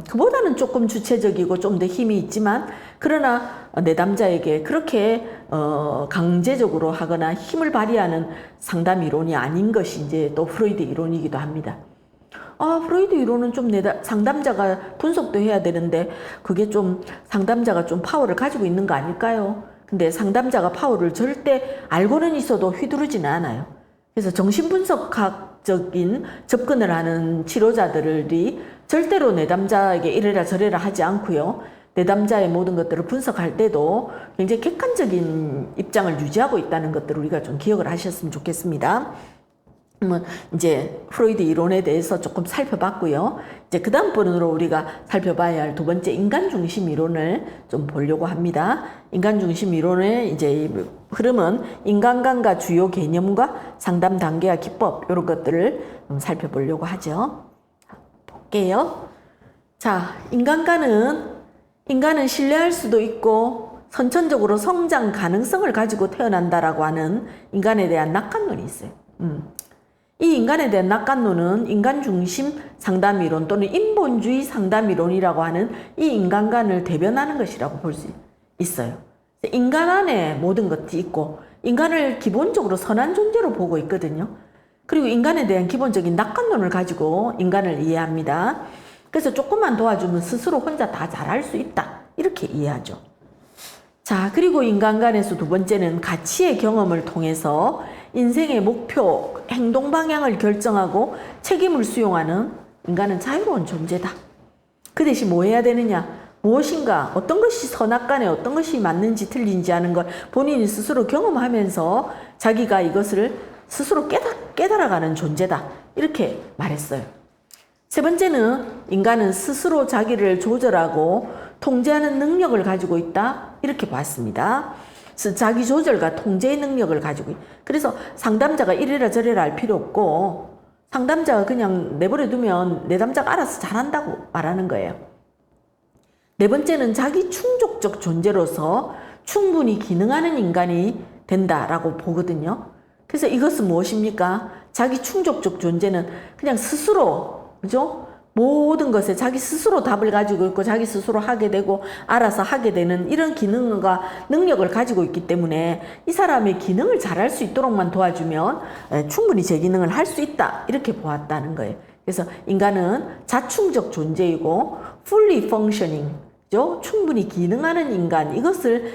그보다는 조금 주체적이고 좀 더 힘이 있지만, 그러나 내담자에게 그렇게 강제적으로 하거나 힘을 발휘하는 상담 이론이 아닌 것이 이제 또 프로이드 이론이기도 합니다. 프로이드 이론은 좀 상담자가 분석도 해야 되는데, 그게 좀 상담자가 좀 파워를 가지고 있는 거 아닐까요? 근데 상담자가 파워를 절대 알고는 있어도 휘두르지는 않아요. 그래서 정신분석학적인 접근을 하는 치료자들이 절대로 내담자에게 이래라 저래라 하지 않고요. 내담자의 모든 것들을 분석할 때도 굉장히 객관적인 입장을 유지하고 있다는 것들을 우리가 좀 기억을 하셨으면 좋겠습니다. 이제 프로이드 이론에 대해서 조금 살펴봤고요. 이제 그 다음번으로 우리가 살펴봐야 할 두 번째 인간중심 이론을 좀 보려고 합니다. 인간중심 이론의 이제 흐름은 인간관과 주요 개념과 상담 단계와 기법, 이런 것들을 살펴보려고 하죠. 볼게요. 자, 인간은 신뢰할 수도 있고 선천적으로 성장 가능성을 가지고 태어난다라고 하는 인간에 대한 낙관론이 있어요. 이 인간에 대한 낙관론은 인간중심 상담이론 또는 인본주의 상담이론이라고 하는 이 인간관을 대변하는 것이라고 볼 수 있어요. 인간 안에 모든 것이 있고 인간을 기본적으로 선한 존재로 보고 있거든요. 그리고 인간에 대한 기본적인 낙관론을 가지고 인간을 이해합니다. 그래서 조금만 도와주면 스스로 혼자 다 잘할 수 있다, 이렇게 이해하죠. 자, 그리고 인간관에서 두 번째는 가치의 경험을 통해서 인생의 목표, 행동 방향을 결정하고 책임을 수용하는 인간은 자유로운 존재다. 그 대신 뭐 해야 되느냐? 무엇인가, 어떤 것이 선악간에 어떤 것이 맞는지 틀린지 하는 걸 본인이 스스로 경험하면서 자기가 이것을 스스로 깨달아가는 존재다, 이렇게 말했어요. 세 번째는 인간은 스스로 자기를 조절하고 통제하는 능력을 가지고 있다, 이렇게 봤습니다. 자기 조절과 통제의 능력을 가지고, 그래서 상담자가 이래라 저래라 할 필요 없고 상담자가 그냥 내버려 두면 내담자가 알아서 잘한다고 말하는 거예요. 네 번째는 자기 충족적 존재로서 충분히 기능하는 인간이 된다라고 보거든요. 그래서 이것은 무엇입니까? 자기 충족적 존재는 그냥 스스로, 그죠? 모든 것에 자기 스스로 답을 가지고 있고 자기 스스로 하게 되고 알아서 하게 되는 이런 기능과 능력을 가지고 있기 때문에 이 사람의 기능을 잘할 수 있도록만 도와주면 충분히 제 기능을 할 수 있다, 이렇게 보았다는 거예요. 그래서 인간은 자충적 존재이고 fully functioning, 충분히 기능하는 인간, 이것을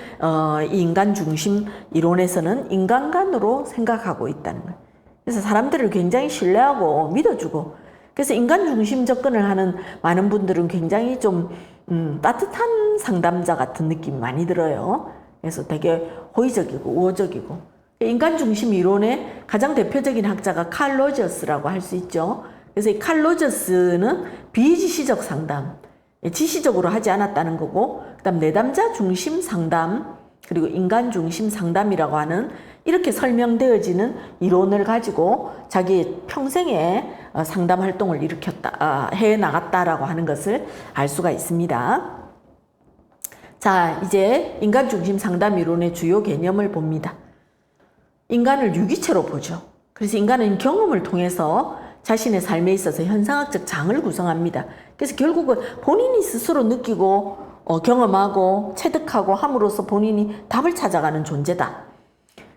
이 인간 중심 이론에서는 인간관으로 생각하고 있다는 거예요. 그래서 사람들을 굉장히 신뢰하고 믿어주고, 그래서 인간 중심 접근을 하는 많은 분들은 굉장히 좀 따뜻한 상담자 같은 느낌이 많이 들어요. 그래서 되게 호의적이고 우호적이고. 인간 중심 이론의 가장 대표적인 학자가 칼 로저스라고 할 수 있죠. 그래서 이 칼 로저스는 비지시적 상담, 지시적으로 하지 않았다는 거고, 그다음 내담자 중심 상담, 그리고 인간 중심 상담이라고 하는 이렇게 설명되어지는 이론을 가지고 자기의 평생에 상담 활동을 해 나갔다라고 하는 것을 알 수가 있습니다. 자, 이제 인간 중심 상담 이론의 주요 개념을 봅니다. 인간을 유기체로 보죠. 그래서 인간은 경험을 통해서 자신의 삶에 있어서 현상학적 장을 구성합니다. 그래서 결국은 본인이 스스로 느끼고 경험하고 체득하고 함으로써 본인이 답을 찾아가는 존재다.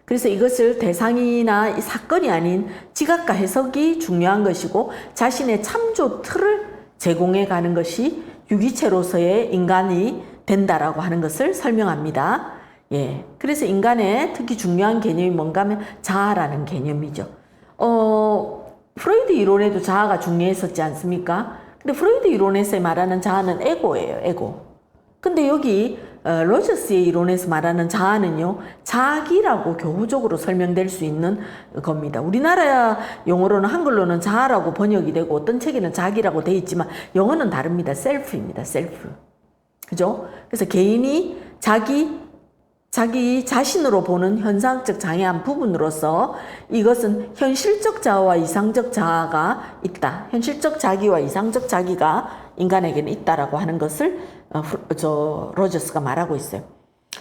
그래서 이것을 대상이나 이 사건이 아닌 지각과 해석이 중요한 것이고 자신의 참조 틀을 제공해 가는 것이 유기체로서의 인간이 된다라고 하는 것을 설명합니다. 예. 그래서 인간의 특히 중요한 개념이 뭔가 하면 자아라는 개념이죠. 프로이드 이론에도 자아가 중요했었지 않습니까? 근데 프로이드 이론에서 말하는 자아는 에고예요, 에고. 근데 여기 로저스의 이론에서 말하는 자아는요, 자기라고 교부적으로 설명될 수 있는 겁니다. 우리나라 용어로는 한글로는 자아라고 번역이 되고 어떤 책에는 자기라고 돼 있지만 영어는 다릅니다. 셀프입니다. 셀프. 그죠? 그래서 개인이 자기 자신으로 보는 현상적 장애 한 부분으로서 이것은 현실적 자아와 이상적 자아가 있다. 현실적 자기와 이상적 자기가 인간에게는 있다라고 하는 것을 로저스가 말하고 있어요.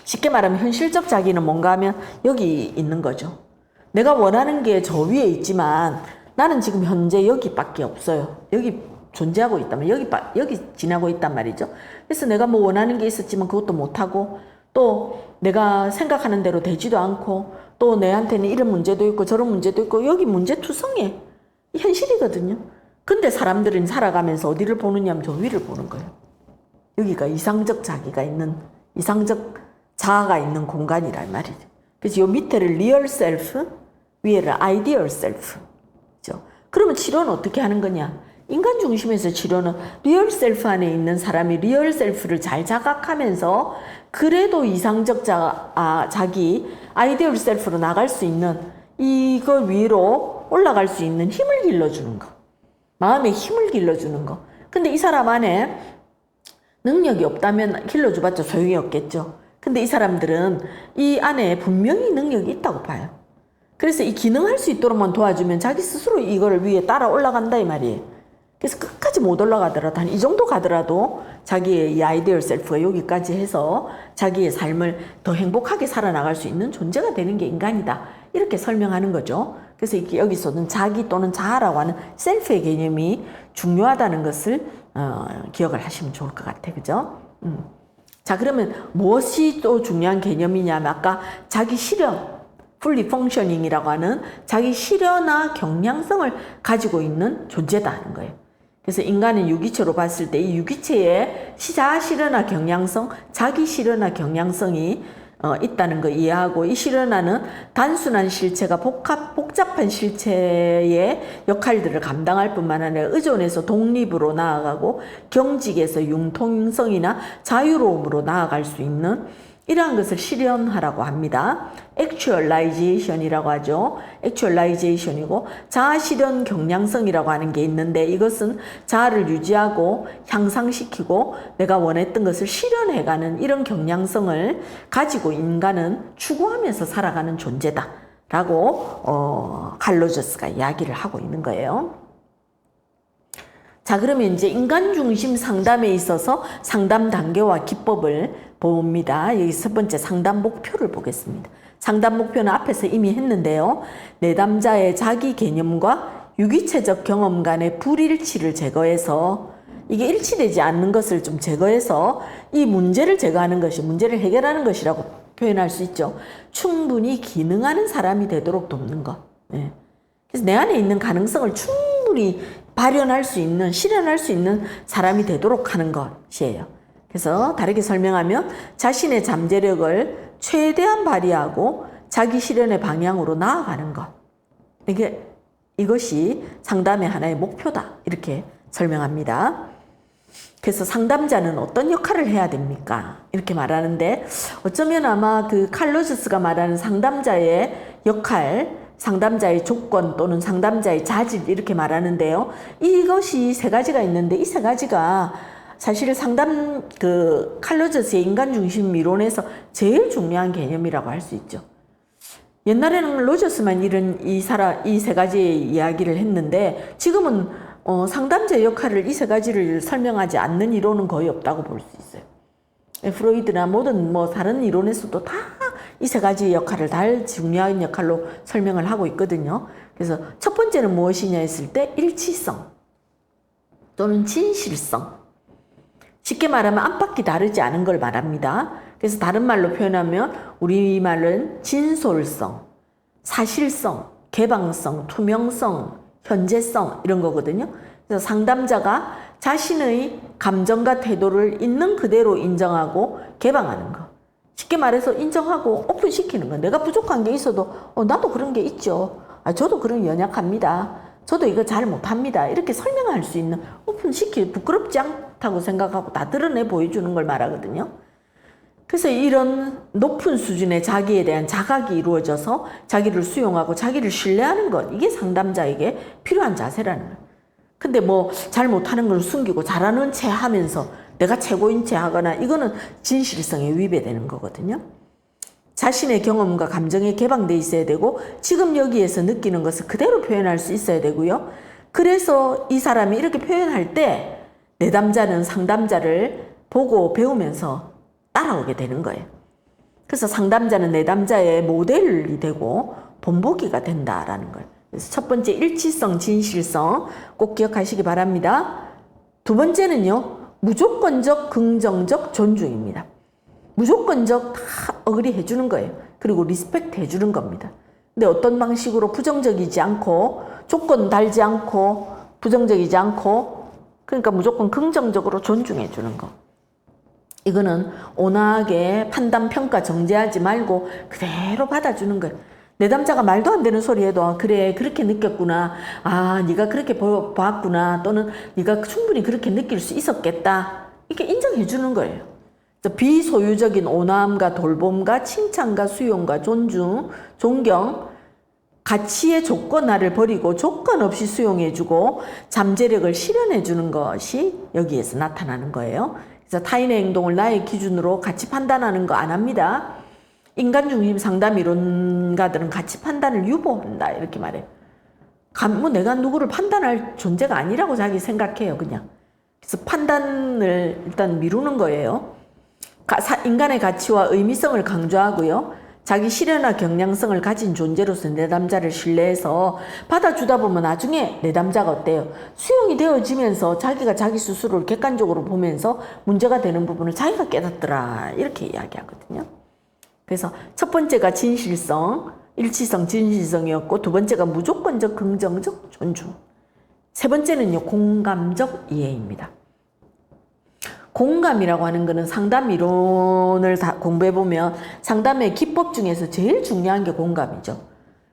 쉽게 말하면 현실적 자기는 뭔가 하면 여기 있는 거죠. 내가 원하는 게 저 위에 있지만 나는 지금 현재 여기밖에 없어요. 여기 존재하고 있다면 여기 지나고 있단 말이죠. 그래서 내가 뭐 원하는 게 있었지만 그것도 못하고 또 내가 생각하는 대로 되지도 않고 또 내한테는 이런 문제도 있고 저런 문제도 있고 여기 문제투성해. 현실이거든요. 근데 사람들은 살아가면서 어디를 보느냐면 저 위를 보는 거예요. 여기가 이상적 자기가 있는, 이상적 자아가 있는 공간이란 말이죠. 그래서 요 밑에를 리얼 셀프, 위에를 아이디얼 셀프. 그죠? 그러면 치료는 어떻게 하는 거냐? 인간 중심에서 치료는 리얼 셀프 안에 있는 사람이 리얼 셀프를 잘 자각하면서 그래도 이상적 자기, 아이디얼 셀프로 나갈 수 있는 이걸 위로 올라갈 수 있는 힘을 길러주는 거. 마음의 힘을 길러주는 거. 근데 이 사람 안에 능력이 없다면 길러줘봤자 소용이 없겠죠. 근데 이 사람들은 이 안에 분명히 능력이 있다고 봐요. 그래서 이 기능할 수 있도록만 도와주면 자기 스스로 이거를 위에 따라 올라간다 이 말이에요. 그래서 끝까지 못 올라가더라도 한 이 정도 가더라도 자기의 이 아이디얼 셀프가 여기까지 해서 자기의 삶을 더 행복하게 살아나갈 수 있는 존재가 되는 게 인간이다. 이렇게 설명하는 거죠. 그래서 여기서는 자기 또는 자아라고 하는 셀프의 개념이 중요하다는 것을 기억을 하시면 좋을 것 같아요. 그죠? 자, 그러면 무엇이 또 중요한 개념이냐면 아까 자기 실현, fully functioning이라고 하는 자기 실현화 경량성을 가지고 있는 존재다 하는 거예요. 그래서 인간은 유기체로 봤을 때 이 유기체의 자아 실현화 경량성, 자기 실현화 경량성이 있다는 거 이해하고 이 실현화는 단순한 실체가 복잡한 실체의 역할들을 감당할 뿐만 아니라 의존해서 독립으로 나아가고 경직에서 융통성이나 자유로움으로 나아갈 수 있는 이러한 것을 실현하라고 합니다. actualization이라고 하죠. actualization이고 자아 실현 경량성이라고 하는 게 있는데 이것은 자아를 유지하고 향상시키고 내가 원했던 것을 실현해가는 이런 경량성을 가지고 인간은 추구하면서 살아가는 존재다 라고 칼 로저스가 이야기를 하고 있는 거예요. 자, 그러면 이제 인간 중심 상담에 있어서 상담 단계와 기법을 봅니다. 여기 첫 번째 상담 목표를 보겠습니다. 상담 목표는 앞에서 이미 했는데요. 내담자의 자기 개념과 유기체적 경험 간의 불일치를 제거해서 이게 일치되지 않는 것을 좀 제거해서 이 문제를 제거하는 것이 문제를 해결하는 것이라고 표현할 수 있죠. 충분히 기능하는 사람이 되도록 돕는 것. 네. 그래서 내 안에 있는 가능성을 충분히 발현할 수 있는, 실현할 수 있는 사람이 되도록 하는 것이에요. 그래서 다르게 설명하면 자신의 잠재력을 최대한 발휘하고 자기 실현의 방향으로 나아가는 것. 이것이 상담의 하나의 목표다. 이렇게 설명합니다. 그래서 상담자는 어떤 역할을 해야 됩니까? 이렇게 말하는데 어쩌면 아마 그 칼 로저스가 말하는 상담자의 역할, 상담자의 조건 또는 상담자의 자질 이렇게 말하는데요. 이것이 세 가지가 있는데 이 세 가지가 사실 상담 칼 로저스의 인간 중심 이론에서 제일 중요한 개념이라고 할 수 있죠. 옛날에는 로저스만 이 세 가지의 이야기를 했는데 지금은 상담자의 역할을 이 세 가지를 설명하지 않는 이론은 거의 없다고 볼 수 있어요. 프로이드나 모든 다른 이론에서도 다 이 세 가지의 역할을 다 중요한 역할로 설명을 하고 있거든요. 그래서 첫 번째는 무엇이냐 했을 때 일치성 또는 진실성. 쉽게 말하면 안팎이 다르지 않은 걸 말합니다. 그래서 다른 말로 표현하면 우리말은 진솔성, 사실성, 개방성, 투명성, 현재성 이런 거거든요. 그래서 상담자가 자신의 감정과 태도를 있는 그대로 인정하고 개방하는 거. 쉽게 말해서 인정하고 오픈시키는 거예요. 내가 부족한 게 있어도 나도 그런 게 있죠. 저도 그런 연약합니다. 저도 이거 잘 못합니다. 이렇게 설명할 수 있는 부끄럽지 않다고 생각하고 다 드러내 보여주는 걸 말하거든요. 그래서 이런 높은 수준의 자기에 대한 자각이 이루어져서 자기를 수용하고 자기를 신뢰하는 것, 이게 상담자에게 필요한 자세라는 거예요. 근데 뭐 잘 못하는 걸 숨기고 잘하는 체 하면서 내가 최고인 체 하거나 이거는 진실성에 위배되는 거거든요. 자신의 경험과 감정에 개방돼 있어야 되고 지금 여기에서 느끼는 것을 그대로 표현할 수 있어야 되고요. 그래서 이 사람이 이렇게 표현할 때 내담자는 상담자를 보고 배우면서 따라오게 되는 거예요. 그래서 상담자는 내담자의 모델이 되고 본보기가 된다라는 거예요. 그래서 첫 번째 일치성, 진실성 꼭 기억하시기 바랍니다. 두 번째는요, 무조건적, 긍정적 존중입니다. 무조건적 다 어그리 해주는 거예요. 그리고 리스펙트 해주는 겁니다. 근데 어떤 방식으로 부정적이지 않고 조건 달지 않고 부정적이지 않고 그러니까 무조건 긍정적으로 존중해 주는 거. 이거는 온화하게 판단, 평가, 정죄하지 말고 그대로 받아주는 거예요. 내담자가 말도 안 되는 소리 해도 그래 그렇게 느꼈구나. 네가 그렇게 봤구나. 또는 네가 충분히 그렇게 느낄 수 있었겠다. 이렇게 인정해 주는 거예요. 비소유적인 온화함과 돌봄과 칭찬과 수용과 존중, 존경, 가치의 조건화를 버리고 조건 없이 수용해주고 잠재력을 실현해주는 것이 여기에서 나타나는 거예요. 그래서 타인의 행동을 나의 기준으로 가치 판단하는 거 안 합니다. 인간중심 상담 이론가들은 가치 판단을 유보한다 이렇게 말해요. 뭐 내가 누구를 판단할 존재가 아니라고 자기 생각해요 그냥. 그래서 판단을 일단 미루는 거예요. 인간의 가치와 의미성을 강조하고요. 자기 실현과 경량성을 가진 존재로서 내담자를 신뢰해서 받아주다 보면 나중에 내담자가 어때요? 수용이 되어지면서 자기가 자기 스스로를 객관적으로 보면서 문제가 되는 부분을 자기가 깨닫더라 이렇게 이야기하거든요. 그래서 첫 번째가 진실성, 일치성, 진실성이었고 두 번째가 무조건적, 긍정적 존중. 세 번째는요, 공감적 이해입니다. 공감이라고 하는 것은 상담 이론을 다 공부해보면 상담의 기법 중에서 제일 중요한 게 공감이죠.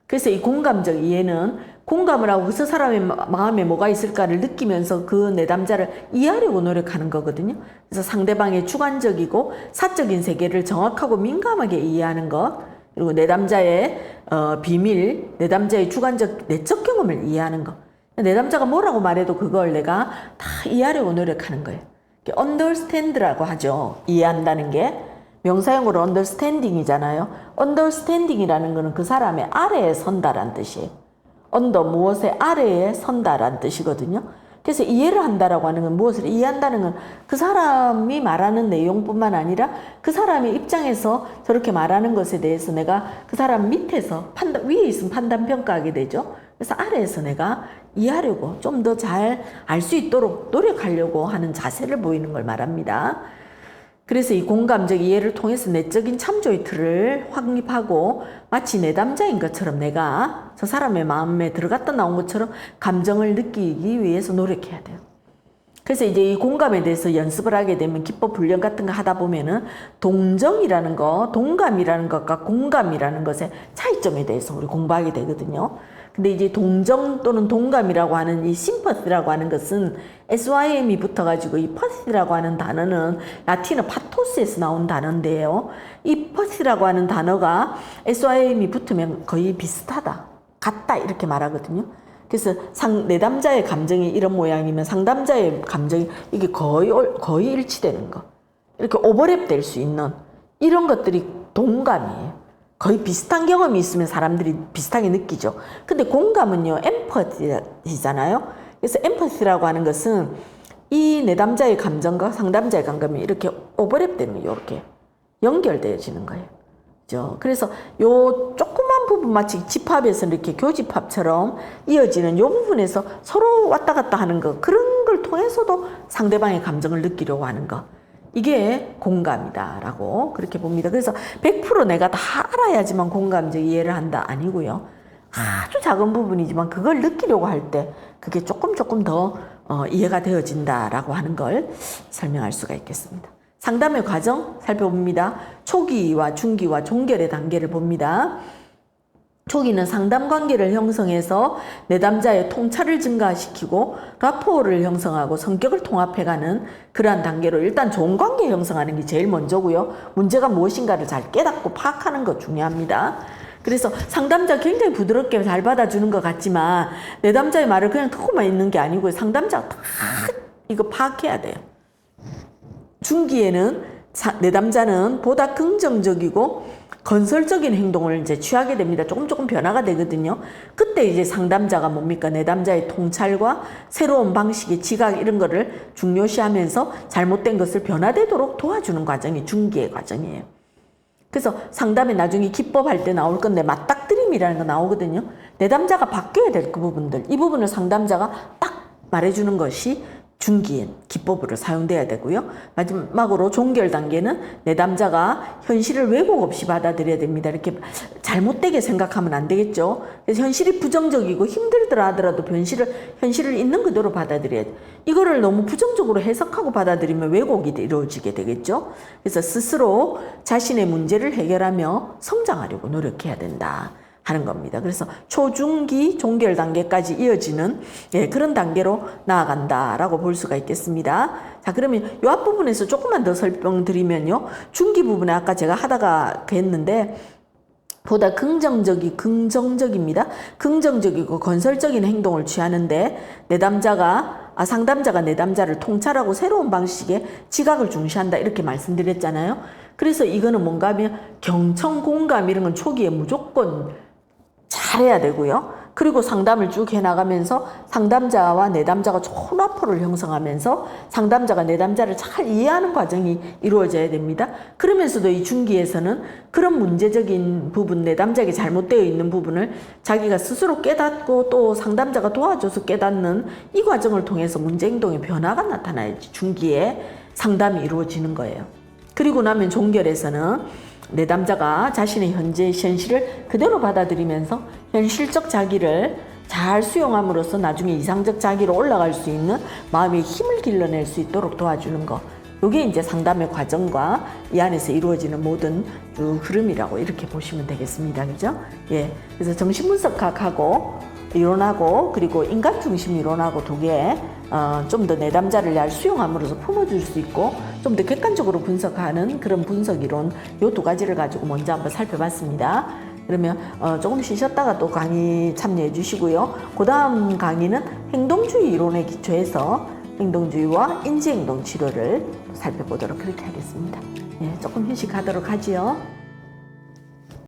그래서 이 공감적 이해는 공감을 하고 그 사람의 마음에 뭐가 있을까를 느끼면서 그 내담자를 이해하려고 노력하는 거거든요. 그래서 상대방의 주관적이고 사적인 세계를 정확하고 민감하게 이해하는 것, 그리고 내담자의 비밀, 내담자의 주관적 내적 경험을 이해하는 것. 내담자가 뭐라고 말해도 그걸 내가 다 이해하려고 노력하는 거예요. understand라고 하죠. 이해한다는 게 명사형으로 understanding이잖아요. understanding이라는 거는 그 사람의 아래에 선다라는 뜻이에요. under 무엇의 아래에 선다라는 뜻이거든요. 그래서 이해를 한다라고 하는 건 무엇을 이해한다는 건 그 사람이 말하는 내용뿐만 아니라 그 사람의 입장에서 저렇게 말하는 것에 대해서 내가 그 사람 밑에서 위에 있으면 판단 평가하게 되죠. 그래서 아래에서 내가 이해하려고 좀 더 잘 알 수 있도록 노력하려고 하는 자세를 보이는 걸 말합니다. 그래서 이 공감적 이해를 통해서 내적인 참조의 틀을 확립하고 마치 내담자인 것처럼 내가 저 사람의 마음에 들어갔다 나온 것처럼 감정을 느끼기 위해서 노력해야 돼요. 그래서 이제 이 공감에 대해서 연습을 하게 되면 기법 훈련 같은 거 하다 보면은 동정이라는 거, 동감이라는 것과 공감이라는 것의 차이점에 대해서 우리 공부하게 되거든요. 근데 이제 동정 또는 동감이라고 하는 이 심퍼시라고 하는 것은 SYM이 붙어가지고 이 퍼시라고 하는 단어는 라틴어 파토스에서 나온 단어인데요. 이 퍼시라고 하는 단어가 SYM이 붙으면 거의 비슷하다, 같다 이렇게 말하거든요. 그래서 내담자의 감정이 이런 모양이면 상담자의 감정이 이게 거의 일치되는 거. 이렇게 오버랩 될 수 있는 이런 것들이 동감이에요. 거의 비슷한 경험이 있으면 사람들이 비슷하게 느끼죠. 근데 공감은요, 엠퍼티잖아요. 그래서 엠퍼티라고 하는 것은 이 내담자의 감정과 상담자의 감정이 이렇게 오버랩 되면 이렇게 연결되어지는 거예요. 그죠? 그래서 요 조그만 부분 마치 집합에서 이렇게 교집합처럼 이어지는 요 부분에서 서로 왔다 갔다 하는 거, 그런 걸 통해서도 상대방의 감정을 느끼려고 하는 거. 이게 공감이다라고 그렇게 봅니다. 그래서 100% 내가 다 알아야지만 공감적 이해를 한다 아니고요. 아주 작은 부분이지만 그걸 느끼려고 할 때 그게 조금 더 이해가 되어진다라고 하는 걸 설명할 수가 있겠습니다. 상담의 과정 살펴봅니다. 초기와 중기와 종결의 단계를 봅니다. 초기는 상담 관계를 형성해서 내담자의 통찰을 증가시키고 라포를 형성하고 성격을 통합해가는 그러한 단계로 일단 좋은 관계 형성하는 게 제일 먼저고요. 문제가 무엇인가를 잘 깨닫고 파악하는 거 중요합니다. 그래서 상담자 굉장히 부드럽게 잘 받아주는 것 같지만 내담자의 말을 그냥 듣고만 있는 게 아니고 상담자가 다 이거 파악해야 돼요. 중기에는 내담자는 보다 긍정적이고 건설적인 행동을 이제 취하게 됩니다. 조금 변화가 되거든요. 그때 이제 상담자가 뭡니까? 내담자의 통찰과 새로운 방식의 지각 이런 거를 중요시하면서 잘못된 것을 변화되도록 도와주는 과정이 중기의 과정이에요. 그래서 상담에 나중에 기법할 때 나올 건데 맞닥뜨림이라는 거 나오거든요. 내담자가 바뀌어야 될 그 부분들, 이 부분을 상담자가 딱 말해주는 것이 중기엔 기법으로 사용돼야 되고요. 마지막으로 종결 단계는 내담자가 현실을 왜곡 없이 받아들여야 됩니다. 이렇게 잘못되게 생각하면 안 되겠죠. 그래서 현실이 부정적이고 힘들더라 하더라도 현실을 있는 그대로 받아들여야 돼. 이거를 너무 부정적으로 해석하고 받아들이면 왜곡이 이루어지게 되겠죠. 그래서 스스로 자신의 문제를 해결하며 성장하려고 노력해야 된다 하는 겁니다. 그래서 초중기 종결 단계까지 이어지는 그런 단계로 나아간다라고 볼 수가 있겠습니다. 자, 그러면 이 앞부분에서 조금만 더 설명드리면요. 중기 부분에 아까 제가 하다가 했는데 보다 긍정적입니다. 긍정적이고 건설적인 행동을 취하는데 상담자가 내담자를 통찰하고 새로운 방식의 지각을 중시한다 이렇게 말씀드렸잖아요. 그래서 이거는 뭔가 하면 경청, 공감 이런 건 초기에 무조건 잘해야 되고요. 그리고 상담을 쭉 해나가면서 상담자와 내담자가 좋은 라포를 형성하면서 상담자가 내담자를 잘 이해하는 과정이 이루어져야 됩니다. 그러면서도 이 중기에서는 그런 문제적인 부분, 내담자에게 잘못되어 있는 부분을 자기가 스스로 깨닫고 또 상담자가 도와줘서 깨닫는 이 과정을 통해서 문제 행동의 변화가 나타나야지 중기에 상담이 이루어지는 거예요. 그리고 나면 종결에서는 내담자가 자신의 현실을 그대로 받아들이면서 현실적 자기를 잘 수용함으로써 나중에 이상적 자기로 올라갈 수 있는 마음의 힘을 길러낼 수 있도록 도와주는 거. 이게 이제 상담의 과정과 이 안에서 이루어지는 모든 흐름이라고 이렇게 보시면 되겠습니다. 그죠? 예. 그래서 정신분석학하고 이론하고 그리고 인간 중심 이론하고 두 개, 좀 더 내담자를 잘 수용함으로써 품어줄 수 있고 좀 더 객관적으로 분석하는 그런 분석 이론 요 두 가지를 가지고 먼저 한번 살펴봤습니다. 그러면 조금 쉬셨다가 또 강의 참여해 주시고요. 그 다음 강의는 행동주의 이론에 기초해서 행동주의와 인지행동 치료를 살펴보도록 그렇게 하겠습니다. 예, 조금 휴식하도록 하지요.